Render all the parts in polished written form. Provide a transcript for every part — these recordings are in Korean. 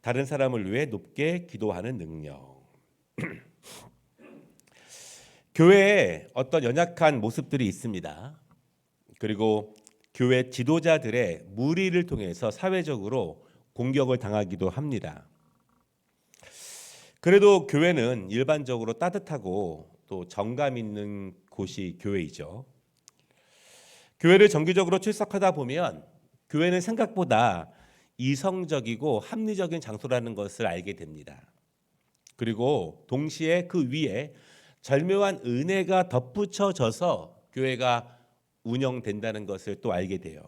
다른 사람을 위해 높게 기도하는 능력. 교회에 어떤 연약한 모습들이 있습니다. 그리고 교회 지도자들의 무리를 통해서 사회적으로 공격을 당하기도 합니다. 그래도 교회는 일반적으로 따뜻하고 또 정감 있는 곳이 교회이죠. 교회를 정기적으로 출석하다 보면 교회는 생각보다 이성적이고 합리적인 장소라는 것을 알게 됩니다. 그리고 동시에 그 위에 절묘한 은혜가 덧붙여져서 교회가 운영된다는 것을 또 알게 돼요.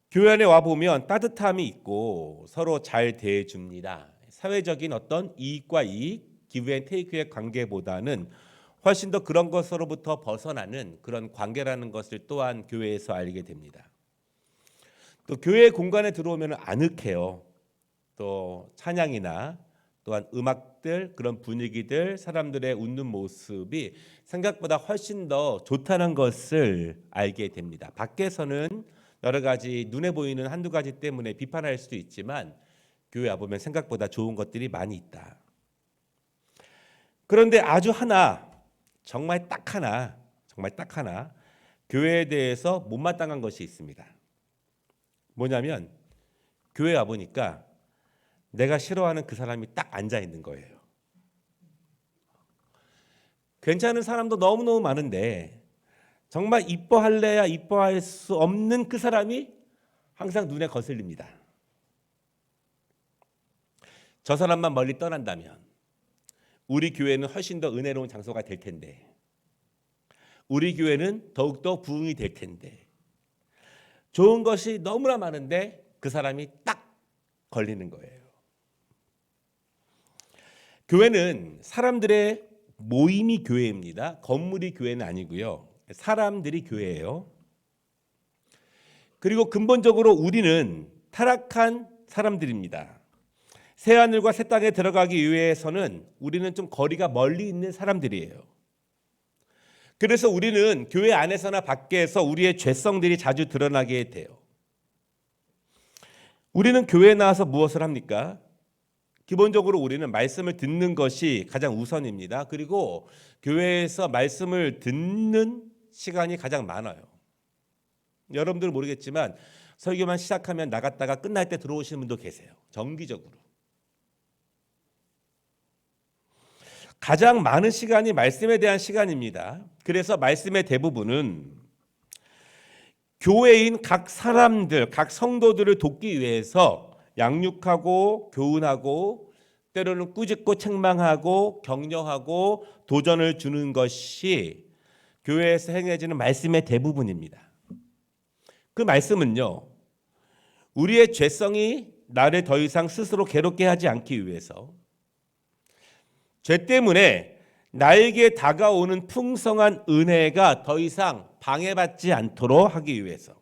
교회 안에 와보면 따뜻함이 있고 서로 잘 대해줍니다. 사회적인 어떤 이익과 이익, 기브앤테이크의 관계보다는 훨씬 더 그런 것으로부터 벗어나는 그런 관계라는 것을 또한 교회에서 알게 됩니다. 또 교회 공간에 들어오면 아늑해요. 또 찬양이나 또한 음악들, 그런 분위기들, 사람들의 웃는 모습이 생각보다 훨씬 더 좋다는 것을 알게 됩니다. 밖에서는 여러 가지 눈에 보이는 한두 가지 때문에 비판할 수도 있지만 교회 와보면 생각보다 좋은 것들이 많이 있다. 그런데 아주 하나, 정말 딱 하나 교회에 대해서 못마땅한 것이 있습니다. 뭐냐면 교회 와보니까 내가 싫어하는 그 사람이 딱 앉아 있는 거예요. 괜찮은 사람도 너무너무 많은데 정말 이뻐할래야 이뻐할 수 없는 그 사람이 항상 눈에 거슬립니다. 저 사람만 멀리 떠난다면 우리 교회는 훨씬 더 은혜로운 장소가 될 텐데, 우리 교회는 더욱더 부흥이 될 텐데, 좋은 것이 너무나 많은데 그 사람이 딱 걸리는 거예요. 교회는 사람들의 모임이 교회입니다. 건물이 교회는 아니고요. 사람들이 교회예요. 그리고 근본적으로 우리는 타락한 사람들입니다. 새 하늘과 새 땅에 들어가기 위해서는 우리는 좀 거리가 멀리 있는 사람들이에요. 그래서 우리는 교회 안에서나 밖에서 우리의 죄성들이 자주 드러나게 돼요. 우리는 교회에 나와서 무엇을 합니까? 기본적으로 우리는 말씀을 듣는 것이 가장 우선입니다. 그리고 교회에서 말씀을 듣는 시간이 가장 많아요. 여러분들은 모르겠지만 설교만 시작하면 나갔다가 끝날 때 들어오시는 분도 계세요. 정기적으로. 가장 많은 시간이 말씀에 대한 시간입니다. 그래서 말씀의 대부분은 교회인 각 사람들, 각 성도들을 돕기 위해서 양육하고 교훈하고 때로는 꾸짖고 책망하고 격려하고 도전을 주는 것이 교회에서 행해지는 말씀의 대부분입니다. 그 말씀은요, 우리의 죄성이 나를 더 이상 스스로 괴롭게 하지 않기 위해서, 죄 때문에 나에게 다가오는 풍성한 은혜가 더 이상 방해받지 않도록 하기 위해서,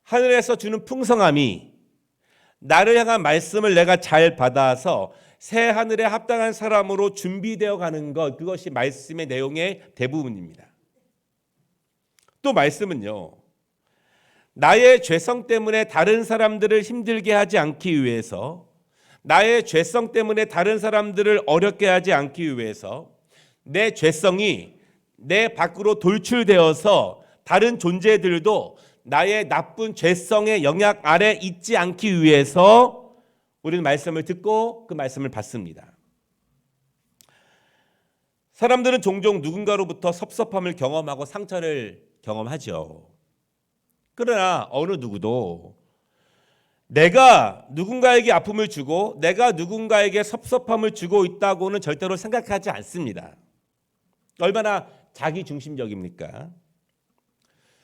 하늘에서 주는 풍성함이 나를 향한 말씀을 내가 잘 받아서 새 하늘에 합당한 사람으로 준비되어 가는 것, 그것이 말씀의 내용의 대부분입니다. 또 말씀은요, 나의 죄성 때문에 다른 사람들을 힘들게 하지 않기 위해서, 나의 죄성 때문에 다른 사람들을 어렵게 하지 않기 위해서, 내 죄성이 내 밖으로 돌출되어서 다른 존재들도 나의 나쁜 죄성의 영향 아래 있지 않기 위해서 우리는 말씀을 듣고 그 말씀을 받습니다. 사람들은 종종 누군가로부터 섭섭함을 경험하고 상처를 경험하죠. 그러나 어느 누구도 내가 누군가에게 아픔을 주고 내가 누군가에게 섭섭함을 주고 있다고는 절대로 생각하지 않습니다. 얼마나 자기중심적입니까?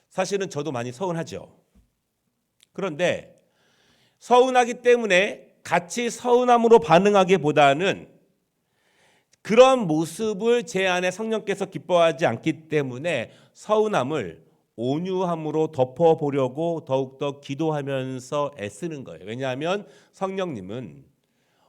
사실은 저도 많이 서운하죠. 그런데 서운하기 때문에 같이 서운함으로 반응하기보다는 그런 모습을 제 안에 성령께서 기뻐하지 않기 때문에 서운함을 온유함으로 덮어보려고 더욱더 기도하면서 애쓰는 거예요. 왜냐하면 성령님은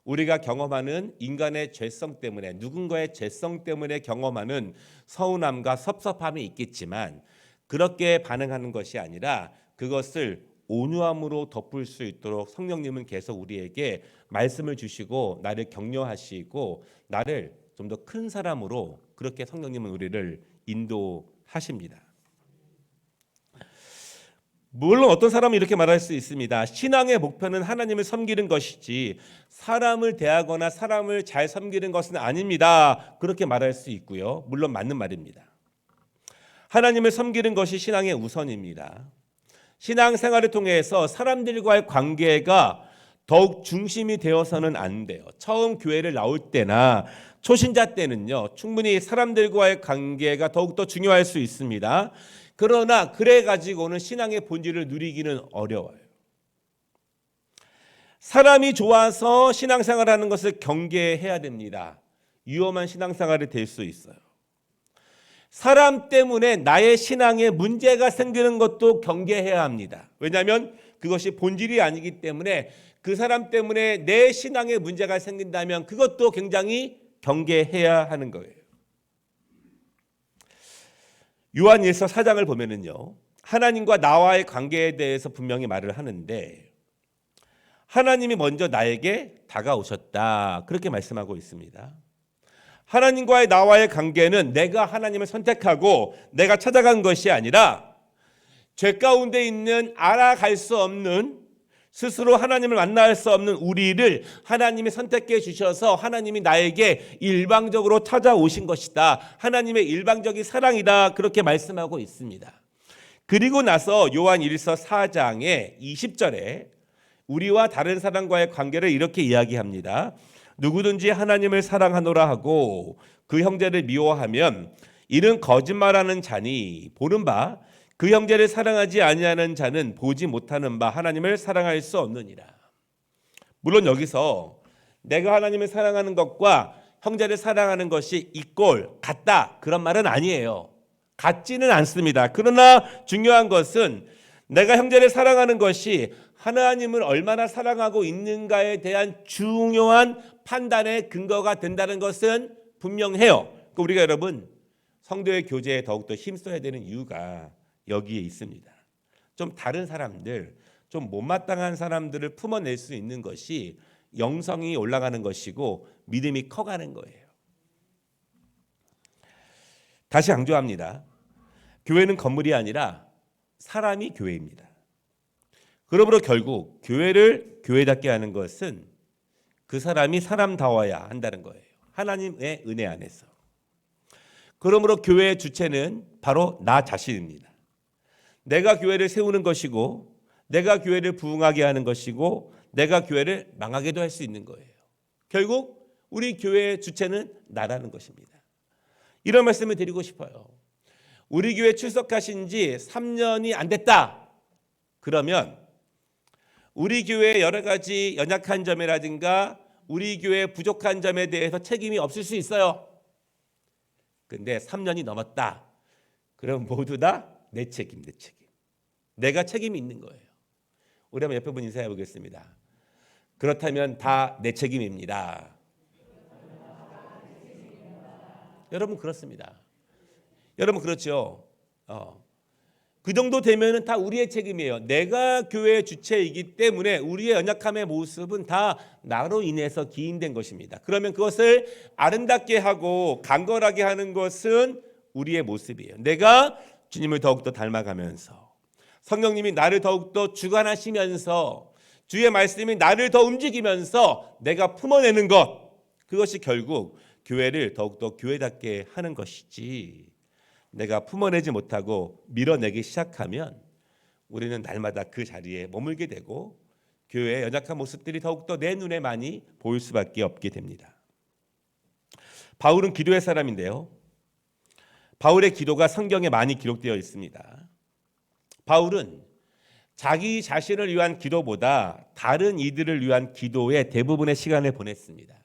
우리가 경험하는 인간의 죄성 때문에, 누군가의 죄성 때문에 경험하는 서운함과 섭섭함이 있겠지만 그렇게 반응하는 것이 아니라 그것을 온유함으로 덮을 수 있도록 성령님은 계속 우리에게 말씀을 주시고 나를 격려하시고 나를 좀 더 큰 사람으로 그렇게 성령님은 우리를 인도하십니다. 물론 어떤 사람은 이렇게 말할 수 있습니다. 신앙의 목표는 하나님을 섬기는 것이지 사람을 대하거나 사람을 잘 섬기는 것은 아닙니다. 그렇게 말할 수 있고요. 물론 맞는 말입니다. 하나님을 섬기는 것이 신앙의 우선입니다. 신앙생활을 통해서 사람들과의 관계가 더욱 중심이 되어서는 안 돼요. 처음 교회를 나올 때나 초신자 때는요, 충분히 사람들과의 관계가 더욱더 중요할 수 있습니다. 그러나 그래 가지고는 신앙의 본질을 누리기는 어려워요. 사람이 좋아서 신앙생활하는 것을 경계해야 됩니다. 위험한 신앙생활이 될 수 있어요. 사람 때문에 나의 신앙에 문제가 생기는 것도 경계해야 합니다. 왜냐하면 그것이 본질이 아니기 때문에 그 사람 때문에 내 신앙에 문제가 생긴다면 그것도 굉장히 경계해야 하는 거예요. 요한일서 4장을 보면은요, 하나님과 나와의 관계에 대해서 분명히 말을 하는데 하나님이 먼저 나에게 다가오셨다 그렇게 말씀하고 있습니다. 하나님과의 나와의 관계는 내가 하나님을 선택하고 내가 찾아간 것이 아니라 죄 가운데 있는 알아갈 수 없는 스스로 하나님을 만날 수 없는 우리를 하나님이 선택해 주셔서 하나님이 나에게 일방적으로 찾아오신 것이다. 하나님의 일방적인 사랑이다. 그렇게 말씀하고 있습니다. 그리고 나서 요한 1서 4장의 20절에 우리와 다른 사람과의 관계를 이렇게 이야기합니다. 누구든지 하나님을 사랑하노라 하고 그 형제를 미워하면 이는 거짓말하는 자니 보는 바 그 형제를 사랑하지 아니하는 자는 보지 못하는 바 하나님을 사랑할 수 없느니라. 물론 여기서 내가 하나님을 사랑하는 것과 형제를 사랑하는 것이 이꼴 같다 그런 말은 아니에요. 같지는 않습니다. 그러나 중요한 것은 내가 형제를 사랑하는 것이 하나님을 얼마나 사랑하고 있는가에 대한 중요한 판단의 근거가 된다는 것은 분명해요. 우리가 여러분 성도의 교제에 더욱더 힘써야 되는 이유가 여기에 있습니다. 좀 다른 사람들, 좀 못마땅한 사람들을 품어낼 수 있는 것이 영성이 올라가는 것이고 믿음이 커가는 거예요. 다시 강조합니다. 교회는 건물이 아니라 사람이 교회입니다. 그러므로 결국 교회를 교회답게 하는 것은 그 사람이 사람다워야 한다는 거예요. 하나님의 은혜 안에서. 그러므로 교회의 주체는 바로 나 자신입니다. 내가 교회를 세우는 것이고 내가 교회를 부흥하게 하는 것이고 내가 교회를 망하게도 할 수 있는 거예요. 결국 우리 교회의 주체는 나라는 것입니다. 이런 말씀을 드리고 싶어요. 우리 교회 출석하신 지 3년이 안 됐다. 그러면 우리 교회의 여러 가지 연약한 점이라든가 우리 교회의 부족한 점에 대해서 책임이 없을 수 있어요. 근데 3년이 넘었다. 그럼 모두 다 내 책임, 내 책임. 내가 책임이 있는 거예요. 우리 한번 옆에 분 인사해 보겠습니다. 그렇다면 다 내 책임입니다. 여러분 그렇습니다. 여러분 그렇죠. 그 정도 되면은 다 우리의 책임이에요. 내가 교회의 주체이기 때문에 우리의 연약함의 모습은 다 나로 인해서 기인된 것입니다. 그러면 그것을 아름답게 하고 간결하게 하는 것은 우리의 모습이에요. 내가 주님을 더욱더 닮아가면서 성령님이 나를 더욱더 주관하시면서 주의 말씀이 나를 더 움직이면서 내가 품어내는 것, 그것이 결국 교회를 더욱더 교회답게 하는 것이지, 내가 품어내지 못하고 밀어내기 시작하면 우리는 날마다 그 자리에 머물게 되고 교회의 연약한 모습들이 더욱더 내 눈에 많이 보일 수밖에 없게 됩니다. 바울은 기도의 사람인데요. 바울의 기도가 성경에 많이 기록되어 있습니다. 바울은 자기 자신을 위한 기도보다 다른 이들을 위한 기도에 대부분의 시간을 보냈습니다.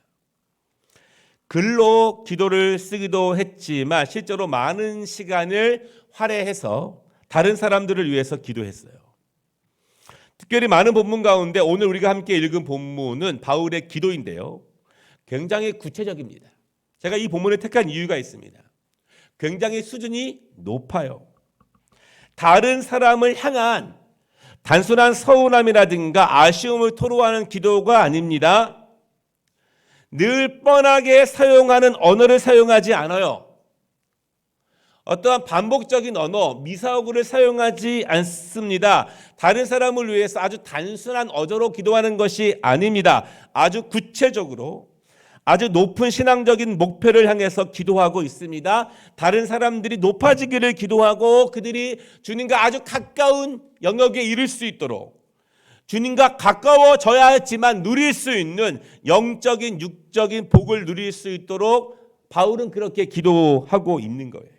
글로 기도를 쓰기도 했지만 실제로 많은 시간을 할애해서 다른 사람들을 위해서 기도했어요. 특별히 많은 본문 가운데 오늘 우리가 함께 읽은 본문은 바울의 기도인데요. 굉장히 구체적입니다. 제가 이 본문을 택한 이유가 있습니다. 굉장히 수준이 높아요. 다른 사람을 향한 단순한 서운함이라든가 아쉬움을 토로하는 기도가 아닙니다. 늘 뻔하게 사용하는 언어를 사용하지 않아요. 어떠한 반복적인 언어, 미사오구를 사용하지 않습니다. 다른 사람을 위해서 아주 단순한 어조로 기도하는 것이 아닙니다. 아주 구체적으로 아주 높은 신앙적인 목표를 향해서 기도하고 있습니다. 다른 사람들이 높아지기를 기도하고 그들이 주님과 아주 가까운 영역에 이를 수 있도록, 주님과 가까워져야 했지만 누릴 수 있는 영적인 육적인 복을 누릴 수 있도록 바울은 그렇게 기도하고 있는 거예요.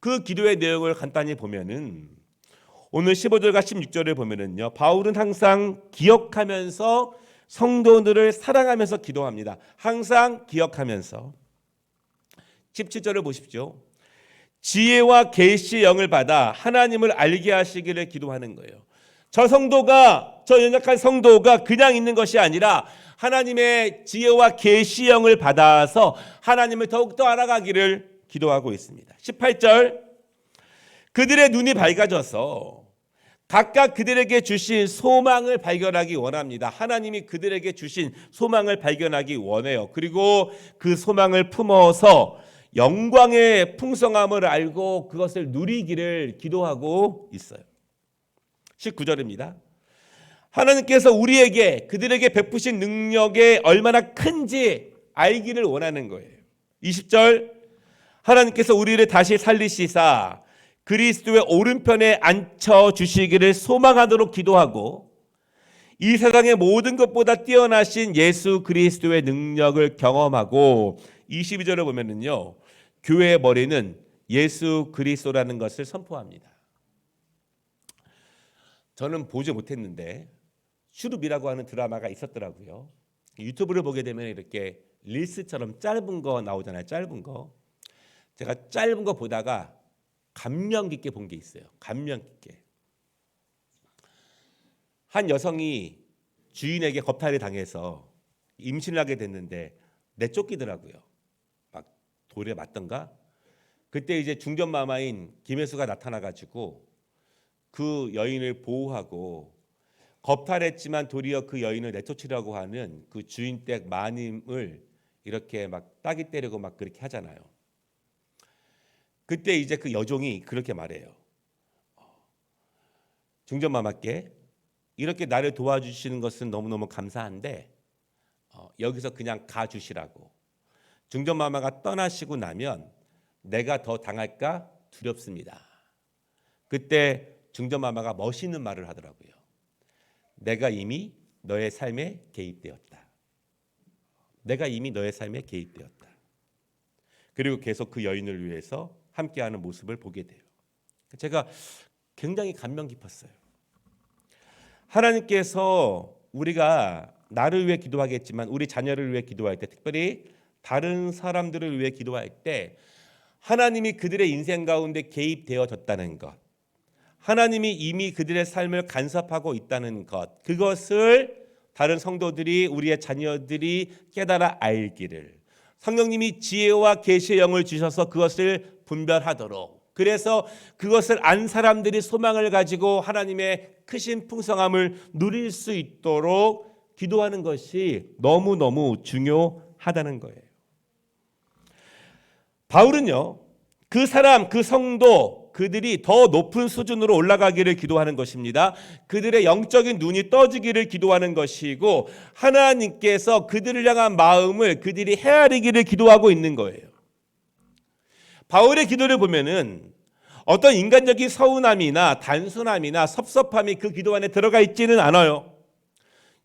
그 기도의 내용을 간단히 보면은 오늘 15절과 16절을 보면은요, 바울은 항상 기억하면서 성도들을 사랑하면서 기도합니다. 항상 기억하면서. 17절을 보십시오. 지혜와 계시의 영을 받아 하나님을 알게 하시기를 기도하는 거예요. 저 연약한 성도가 그냥 있는 것이 아니라 하나님의 지혜와 계시의 영을 받아서 하나님을 더욱더 알아가기를 기도하고 있습니다. 18절, 그들의 눈이 밝아져서 각각 그들에게 주신 소망을 발견하기 원합니다. 하나님이 그들에게 주신 소망을 발견하기 원해요. 그리고 그 소망을 품어서 영광의 풍성함을 알고 그것을 누리기를 기도하고 있어요. 19절입니다. 하나님께서 우리에게 그들에게 베푸신 능력이 얼마나 큰지 알기를 원하는 거예요. 20절, 하나님께서 우리를 다시 살리시사 그리스도의 오른편에 앉혀주시기를 소망하도록 기도하고 이 세상의 모든 것보다 뛰어나신 예수 그리스도의 능력을 경험하고 22절을 보면은요, 교회의 머리는 예수 그리스도라는 것을 선포합니다. 저는 보지 못했는데 슈룹이라고 하는 드라마가 있었더라고요. 유튜브를 보게 되면 이렇게 릴스처럼 짧은 거 나오잖아요. 짧은 거. 제가 짧은 거 보다가 감명 깊게 본 게 있어요. 감명 깊게. 한 여성이 주인에게 겁탈을 당해서 임신을 하게 됐는데 내쫓기더라고요. 막 돌에 맞던가. 그때 이제 중전마마인 김혜수가 나타나가지고 그 여인을 보호하고 겁탈했지만 도리어 그 여인을 내쫓으려고 하는 그 주인댁 마님을 이렇게 막 따기 때리고 막 그렇게 하잖아요. 그때 이제 그 여종이 그렇게 말해요. 중전마마께 이렇게 나를 도와주시는 것은 너무너무 감사한데 여기서 그냥 가주시라고. 중전마마가 떠나시고 나면 내가 더 당할까 두렵습니다. 그때 중전마마가 멋있는 말을 하더라고요. 내가 이미 너의 삶에 개입되었다. 내가 이미 너의 삶에 개입되었다. 그리고 계속 그 여인을 위해서 함께하는 모습을 보게 돼요. 제가 굉장히 감명 깊었어요. 하나님께서 우리가 나를 위해 기도하겠지만 우리 자녀를 위해 기도할 때, 특별히 다른 사람들을 위해 기도할 때 하나님이 그들의 인생 가운데 개입되어졌다는 것, 하나님이 이미 그들의 삶을 간섭하고 있다는 것, 그것을 다른 성도들이, 우리의 자녀들이 깨달아 알기를, 성령님이 지혜와 계시의 영을 주셔서 그것을 분별하도록, 그래서 그것을 안 사람들이 소망을 가지고 하나님의 크신 풍성함을 누릴 수 있도록 기도하는 것이 너무너무 중요하다는 거예요. 바울은요, 그 사람, 그 성도, 그들이 더 높은 수준으로 올라가기를 기도하는 것입니다. 그들의 영적인 눈이 떠지기를 기도하는 것이고, 하나님께서 그들을 향한 마음을 그들이 헤아리기를 기도하고 있는 거예요. 바울의 기도를 보면은 어떤 인간적인 서운함이나 단순함이나 섭섭함이 그 기도 안에 들어가 있지는 않아요.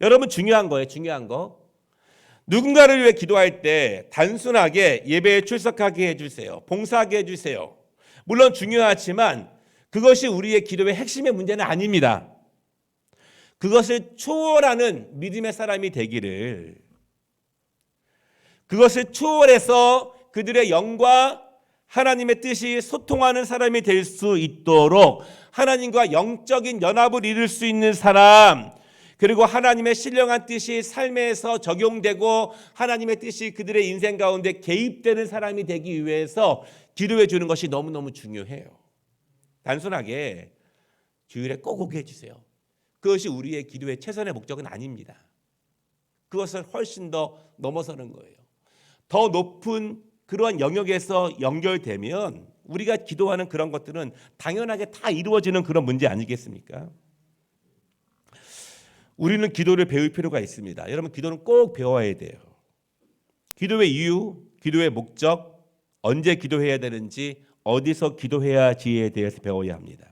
여러분, 중요한 거예요. 중요한 거. 누군가를 위해 기도할 때 단순하게 예배에 출석하게 해주세요. 봉사하게 해주세요. 물론 중요하지만 그것이 우리의 기도의 핵심의 문제는 아닙니다. 그것을 초월하는 믿음의 사람이 되기를, 그것을 초월해서 그들의 영과 하나님의 뜻이 소통하는 사람이 될 수 있도록 하나님과 영적인 연합을 이룰 수 있는 사람, 그리고 하나님의 신령한 뜻이 삶에서 적용되고 하나님의 뜻이 그들의 인생 가운데 개입되는 사람이 되기 위해서 기도해 주는 것이 너무너무 중요해요. 단순하게 주일에 꼭 오게 해주세요. 그것이 우리의 기도의 최선의 목적은 아닙니다. 그것을 훨씬 더 넘어서는 거예요. 더 높은 그러한 영역에서 연결되면 우리가 기도하는 그런 것들은 당연하게 다 이루어지는 그런 문제 아니겠습니까? 우리는 기도를 배울 필요가 있습니다. 여러분, 기도는 꼭 배워야 돼요. 기도의 이유, 기도의 목적, 언제 기도해야 되는지, 어디서 기도해야지에 대해서 배워야 합니다.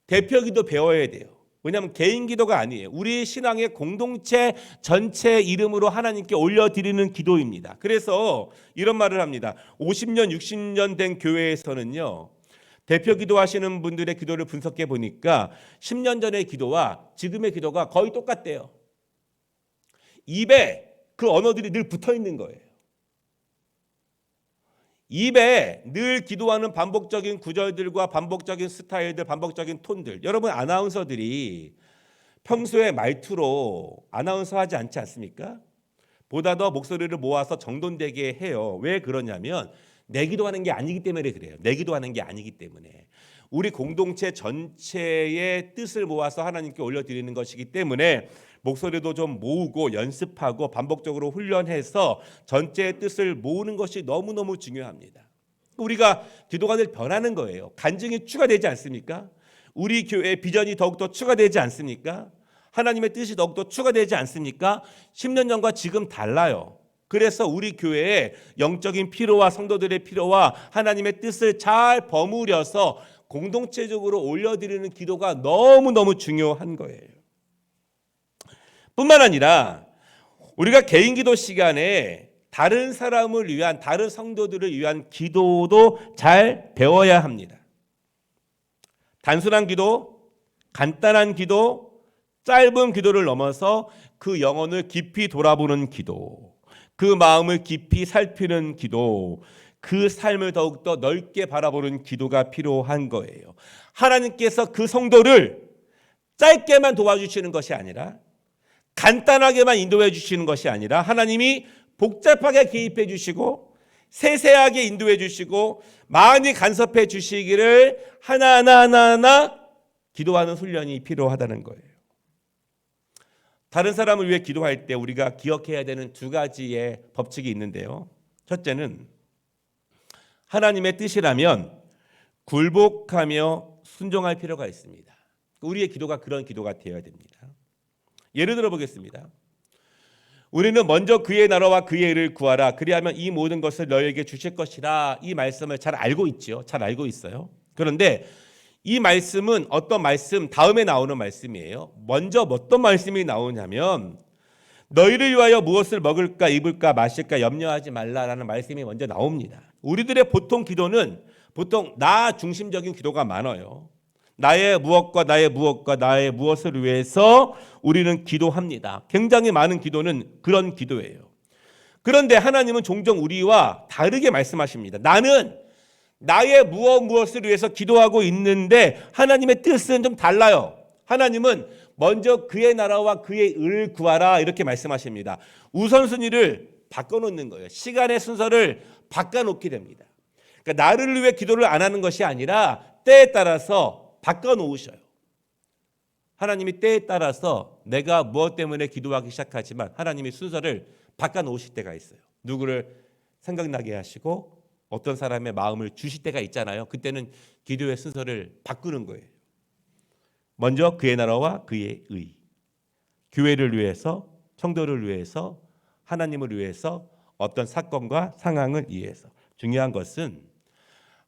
대표 기도 배워야 돼요. 왜냐하면 개인 기도가 아니에요. 우리 신앙의 공동체 전체 이름으로 하나님께 올려드리는 기도입니다. 그래서 이런 말을 합니다. 50년, 60년 된 교회에서는요, 대표 기도하시는 분들의 기도를 분석해 보니까 10년 전의 기도와 지금의 기도가 거의 똑같대요. 입에 그 언어들이 늘 붙어 있는 거예요. 입에 늘 기도하는 반복적인 구절들과 반복적인 스타일들, 반복적인 톤들. 여러분, 아나운서들이 평소에 말투로 아나운서 하지 않지 않습니까? 보다 더 목소리를 모아서 정돈되게 해요. 왜 그러냐면 내 기도하는 게 아니기 때문에 그래요. 내 기도하는 게 아니기 때문에. 우리 공동체 전체의 뜻을 모아서 하나님께 올려드리는 것이기 때문에 목소리도 좀 모으고 연습하고 반복적으로 훈련해서 전체의 뜻을 모으는 것이 너무너무 중요합니다. 우리가 기도가 늘 변하는 거예요. 간증이 추가되지 않습니까? 우리 교회의 비전이 더욱더 추가되지 않습니까? 하나님의 뜻이 더욱더 추가되지 않습니까? 10년 전과 지금 달라요. 그래서 우리 교회의 영적인 필요와 성도들의 필요와 하나님의 뜻을 잘 버무려서 공동체적으로 올려드리는 기도가 너무너무 중요한 거예요. 뿐만 아니라 우리가 개인 기도 시간에 다른 사람을 위한, 다른 성도들을 위한 기도도 잘 배워야 합니다. 단순한 기도, 간단한 기도, 짧은 기도를 넘어서 그 영혼을 깊이 돌아보는 기도, 그 마음을 깊이 살피는 기도, 그 삶을 더욱더 넓게 바라보는 기도가 필요한 거예요. 하나님께서 그 성도를 짧게만 도와주시는 것이 아니라, 간단하게만 인도해 주시는 것이 아니라, 하나님이 복잡하게 개입해 주시고 세세하게 인도해 주시고 많이 간섭해 주시기를 하나하나 기도하는 훈련이 필요하다는 거예요. 다른 사람을 위해 기도할 때 우리가 기억해야 되는 두 가지의 법칙이 있는데요. 첫째는 하나님의 뜻이라면 굴복하며 순종할 필요가 있습니다. 우리의 기도가 그런 기도가 되어야 됩니다. 예를 들어 보겠습니다. 우리는 먼저 그의 나라와 그의 의를 구하라. 그리하면 이 모든 것을 너희에게 주실 것이라. 이 말씀을 잘 알고 있죠. 잘 알고 있어요. 그런데 이 말씀은 어떤 말씀 다음에 나오는 말씀이에요. 먼저 어떤 말씀이 나오냐면 너희를 위하여 무엇을 먹을까 입을까 마실까 염려하지 말라라는 말씀이 먼저 나옵니다. 우리들의 보통 기도는 보통 나 중심적인 기도가 많아요. 나의 무엇과 나의 무엇과 나의 무엇을 위해서 우리는 기도합니다. 굉장히 많은 기도는 그런 기도예요. 그런데 하나님은 종종 우리와 다르게 말씀하십니다. 나는 나의 무엇을 위해서 기도하고 있는데 하나님의 뜻은 좀 달라요. 하나님은 먼저 그의 나라와 그의 의를 구하라 이렇게 말씀하십니다. 우선순위를 바꿔놓는 거예요. 시간의 순서를 바꿔놓게 됩니다. 그러니까 나를 위해 기도를 안 하는 것이 아니라 때에 따라서 바꿔놓으셔요. 하나님이 때에 따라서 내가 무엇 때문에 기도하기 시작하지만 하나님이 순서를 바꿔놓으실 때가 있어요. 누구를 생각나게 하시고 어떤 사람의 마음을 주실 때가 있잖아요. 그때는 기도의 순서를 바꾸는 거예요. 먼저 그의 나라와 그의 의, 교회를 위해서, 성도를 위해서, 하나님을 위해서, 어떤 사건과 상황을 위해서. 중요한 것은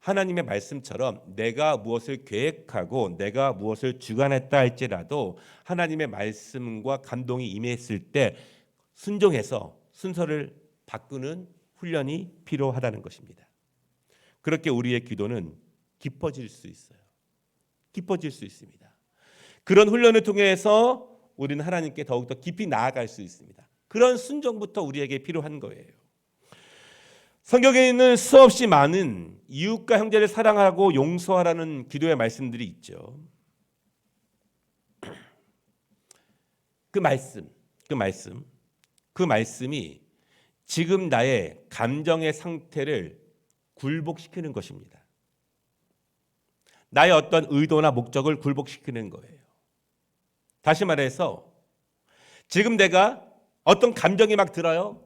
하나님의 말씀처럼 내가 무엇을 계획하고 내가 무엇을 주관했다 할지라도 하나님의 말씀과 감동이 임했을 때 순종해서 순서를 바꾸는 훈련이 필요하다는 것입니다. 그렇게 우리의 기도는 깊어질 수 있어요. 깊어질 수 있습니다. 그런 훈련을 통해서 우리는 하나님께 더욱더 깊이 나아갈 수 있습니다. 그런 순종부터 우리에게 필요한 거예요. 성경에 있는 수없이 많은 이웃과 형제를 사랑하고 용서하라는 기도의 말씀들이 있죠. 그 말씀이 지금 나의 감정의 상태를 굴복시키는 것입니다. 나의 어떤 의도나 목적을 굴복시키는 거예요. 다시 말해서 지금 내가 어떤 감정이 막 들어요.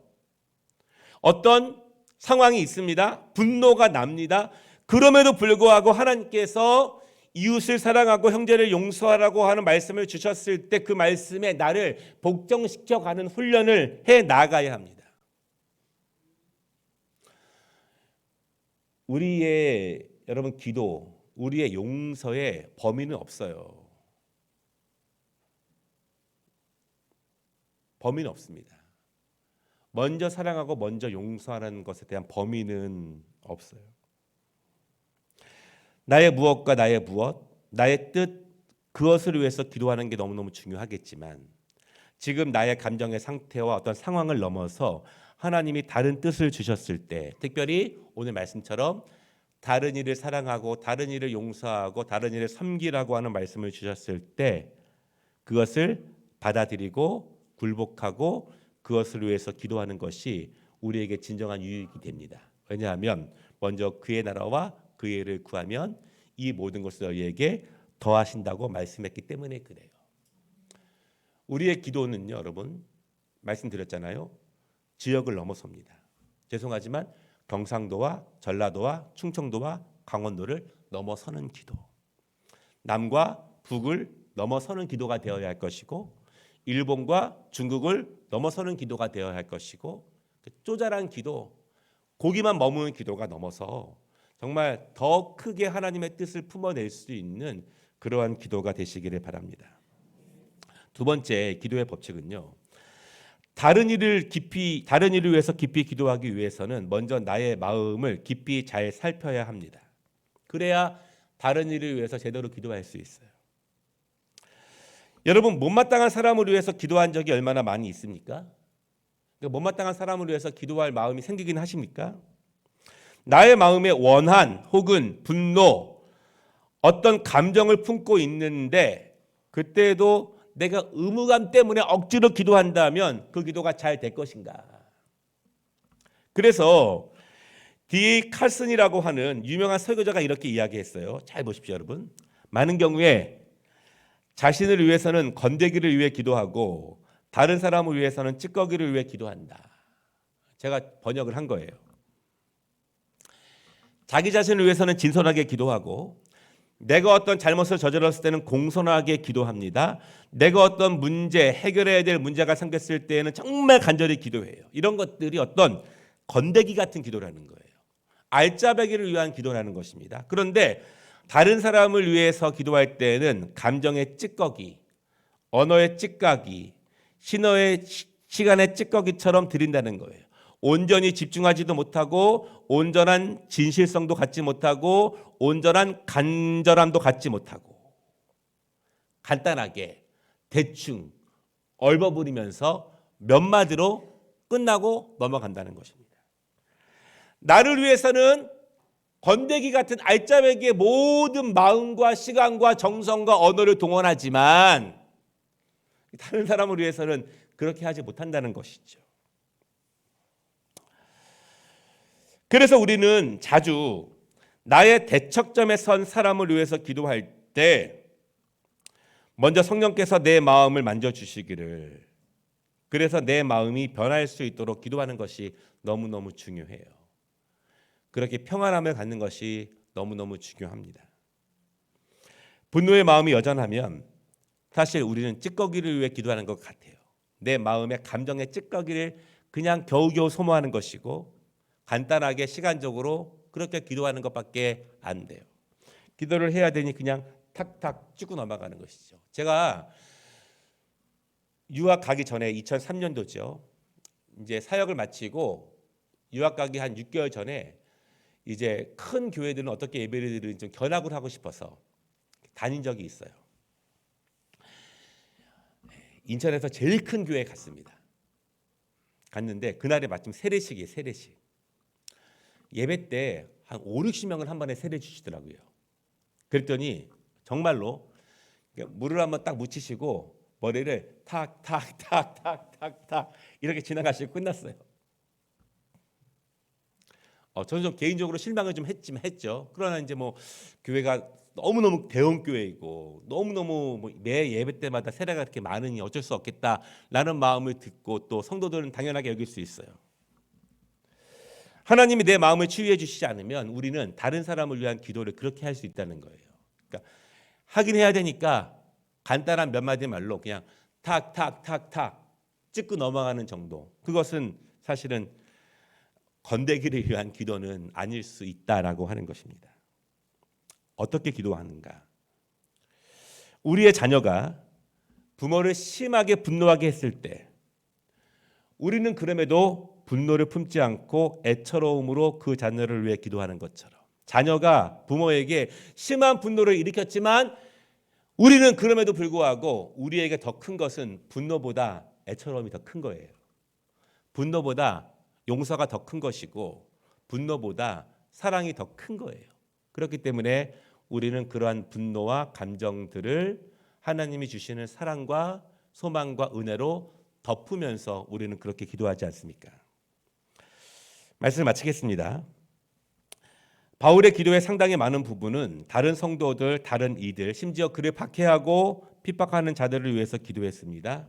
어떤 상황이 있습니다. 분노가 납니다. 그럼에도 불구하고 하나님께서 이웃을 사랑하고 형제를 용서하라고 하는 말씀을 주셨을 때 그 말씀에 나를 복종시켜가는 훈련을 해 나가야 합니다. 우리의 여러분 기도, 우리의 용서의 범위는 없어요. 범위는 없습니다. 먼저 사랑하고 먼저 용서하는 것에 대한 범위는 없어요. 나의 무엇과 나의 무엇, 나의 뜻, 그것을 위해서 기도하는 게 너무너무 중요하겠지만 지금 나의 감정의 상태와 어떤 상황을 넘어서 하나님이 다른 뜻을 주셨을 때, 특별히 오늘 말씀처럼 다른 이를 사랑하고 다른 이를 용서하고 다른 이를 섬기라고 하는 말씀을 주셨을 때 그것을 받아들이고 굴복하고 그것을 위해서 기도하는 것이 우리에게 진정한 유익이 됩니다. 왜냐하면 먼저 그의 나라와 그의 일을 구하면 이 모든 것을 너희에게 더하신다고 말씀했기 때문에 그래요. 우리의 기도는요, 여러분 말씀드렸잖아요. 지역을 넘어섭니다. 죄송하지만 경상도와 전라도와 충청도와 강원도를 넘어서는 기도, 남과 북을 넘어서는 기도가 되어야 할 것이고 일본과 중국을 넘어서는 기도가 되어야 할 것이고 쪼잘한 기도, 거기만 머무는 기도가 넘어서 정말 더 크게 하나님의 뜻을 품어낼 수 있는 그러한 기도가 되시기를 바랍니다. 두 번째 기도의 법칙은요. 다른 일을 위해서 깊이 기도하기 위해서는 먼저 나의 마음을 깊이 잘 살펴야 합니다. 그래야 다른 일을 위해서 제대로 기도할 수 있어요. 여러분 못마땅한 사람을 위해서 기도한 적이 얼마나 많이 있습니까? 못마땅한 사람을 위해서 기도할 마음이 생기긴 하십니까? 나의 마음에 원한 혹은 분노, 어떤 감정을 품고 있는데 그때도 내가 의무감 때문에 억지로 기도한다면 그 기도가 잘 될 것인가? 그래서 D. 칼슨이라고 하는 유명한 설교자가 이렇게 이야기했어요. 잘 보십시오, 여러분. 많은 경우에 자신을 위해서는 건더기를 위해 기도하고 다른 사람을 위해서는 찌꺼기를 위해 기도한다. 제가 번역을 한 거예요. 자기 자신을 위해서는 진솔하게 기도하고 내가 어떤 잘못을 저질렀을 때는 공손하게 기도합니다. 내가 어떤 문제, 해결해야 될 문제가 생겼을 때에는 정말 간절히 기도해요. 이런 것들이 어떤 건더기 같은 기도라는 거예요. 알짜배기를 위한 기도라는 것입니다. 그런데 다른 사람을 위해서 기도할 때는 감정의 찌꺼기, 언어의 찌꺼기, 신어의 시간의 찌꺼기처럼 드린다는 거예요. 온전히 집중하지도 못하고 온전한 진실성도 갖지 못하고 온전한 간절함도 갖지 못하고 간단하게 대충 얼버무리면서 몇 마디로 끝나고 넘어간다는 것입니다. 나를 위해서는 건더기 같은 알짜배기의 모든 마음과 시간과 정성과 언어를 동원하지만 다른 사람을 위해서는 그렇게 하지 못한다는 것이죠. 그래서 우리는 자주 나의 대척점에 선 사람을 위해서 기도할 때 먼저 성령께서 내 마음을 만져주시기를, 그래서 내 마음이 변할 수 있도록 기도하는 것이 너무너무 중요해요. 그렇게 평안함을 갖는 것이 너무너무 중요합니다. 분노의 마음이 여전하면 사실 우리는 찌꺼기를 위해 기도하는 것 같아요. 내 마음의 감정의 찌꺼기를 그냥 겨우겨우 소모하는 것이고 간단하게 시간적으로 그렇게 기도하는 것밖에 안 돼요. 기도를 해야 되니 그냥 탁탁 찍고 넘어가는 것이죠. 제가 유학 가기 전에 2003년도죠. 이제 사역을 마치고 유학 가기 한 6개월 전에 이제 큰 교회들은 어떻게 예배를 드리는지 좀 견학을 하고 싶어서 다닌 적이 있어요. 인천에서 제일 큰 교회에 갔습니다. 갔는데 그날에 마침 세례식이에요. 세례식. 예배 때 한 5, 60명을 한 번에 세례 주시더라고요. 그랬더니 정말로 물을 한번 딱 묻히시고 머리를 탁탁탁탁탁탁 이렇게 지나가시고 끝났어요. 저는 좀 개인적으로 실망을 좀 했죠. 그러나 이제 뭐 교회가 너무너무 대형 교회이고 너무너무 매 예배 때마다 세례가 그렇게 많으니 어쩔 수 없겠다라는 마음을 듣고 또 성도들은 당연하게 여길 수 있어요. 하나님이 내 마음을 치유해 주시지 않으면 우리는 다른 사람을 위한 기도를 그렇게 할 수 있다는 거예요. 그러니까 하긴 해야 되니까 간단한 몇 마디 말로 그냥 탁탁탁탁 찍고 넘어가는 정도. 그것은 사실은 건대기를 위한 기도는 아닐 수 있다라고 하는 것입니다. 어떻게 기도하는가? 우리의 자녀가 부모를 심하게 분노하게 했을 때 우리는 그럼에도 분노를 품지 않고 애처로움으로 그 자녀를 위해 기도하는 것처럼 자녀가 부모에게 심한 분노를 일으켰지만 우리는 그럼에도 불구하고 우리에게 더 큰 것은 분노보다 애처로움이 더 큰 거예요. 분노보다 용서가 더 큰 것이고 분노보다 사랑이 더 큰 거예요. 그렇기 때문에 우리는 그러한 분노와 감정들을 하나님이 주시는 사랑과 소망과 은혜로 덮으면서 우리는 그렇게 기도하지 않습니까? 말씀을 마치겠습니다. 바울의 기도의 상당히 많은 부분은 다른 성도들, 다른 이들, 심지어 그를 박해하고 핍박하는 자들을 위해서 기도했습니다.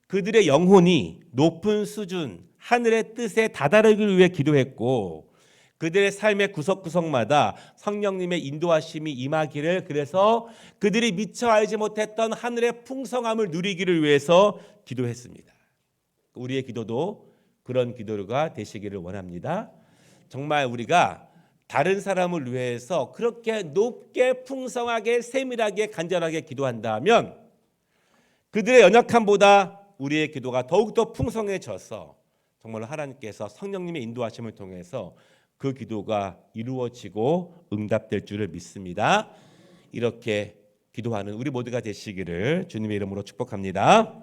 그들의 영혼이 높은 수준, 하늘의 뜻에 다다르기를 위해 기도했고 그들의 삶의 구석구석마다 성령님의 인도하심이 임하기를 그래서 그들이 미처 알지 못했던 하늘의 풍성함을 누리기를 위해서 기도했습니다. 우리의 기도도 그런 기도가 되시기를 원합니다. 정말 우리가 다른 사람을 위해서 그렇게 높게 풍성하게 세밀하게 간절하게 기도한다면 그들의 연약함보다 우리의 기도가 더욱더 풍성해져서 정말 하나님께서 성령님의 인도하심을 통해서 그 기도가 이루어지고 응답될 줄을 믿습니다. 이렇게 기도하는 우리 모두가 되시기를 주님의 이름으로 축복합니다.